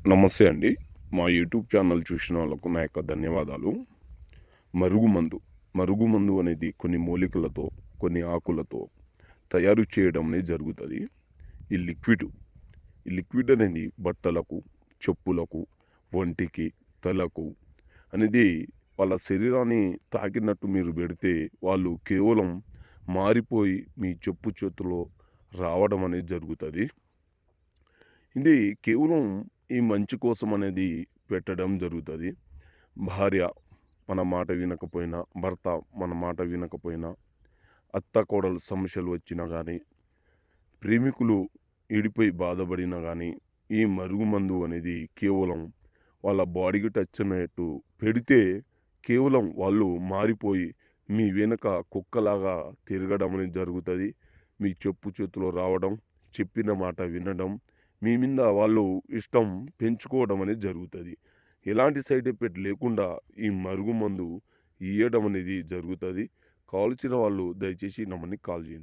నమస్తే అండి. మా యూట్యూబ్ ఛానల్ చూసిన వాళ్ళకు నా యొక్క ధన్యవాదాలు. మరుగుమందు, మరుగుమందు అనేది కొన్ని మూలికలతో, కొన్ని ఆకులతో తయారు చేయడం అనేది జరుగుతది. ఈ లిక్విడ్, ఈ లిక్విడ్ అనేది బట్టలకు, చెప్పులకు, ఒంటికి, తలకు అనేది వాళ్ళ శరీరాన్ని తాకినట్టు మీరు పెడితే వాళ్ళు కేవలం మారిపోయి మీ చెప్పు చేతుల్లో రావడం అనేది జరుగుతది. ఇది కేవలం ఈ మంచి కోసం అనేది పెట్టడం జరుగుతది. భార్య మన మాట వినకపోయినా, భర్త మన మాట వినకపోయినా, అత్త కోడలు సమస్యలు వచ్చినా గానీ, ప్రేమికులు ఈడిపోయి బాధపడినా గానీ, ఈ మరుగుమందు అనేది కేవలం వాళ్ళ బాడీకి టచ్ అయ్యేట్టు పెడితే కేవలం వాళ్ళు మారిపోయి మీ వెనక కుక్కలాగా తిరగడం అనేది జరుగుతది. మీ చెప్పు చేతిలో రావడం, చెప్పిన మాట వినడం, మీ మీద వాళ్ళు ఇష్టం పెంచుకోవడం అనేది జరుగుతది. ఎలాంటి సైడ్ ఎఫెక్ట్ లేకుండా ఈ మరుగుమందు ఇయ్యడం అనేది జరుగుతది. కావాల్సిన వాళ్ళు దయచేసి నమ్మని కాల్ చేయండి.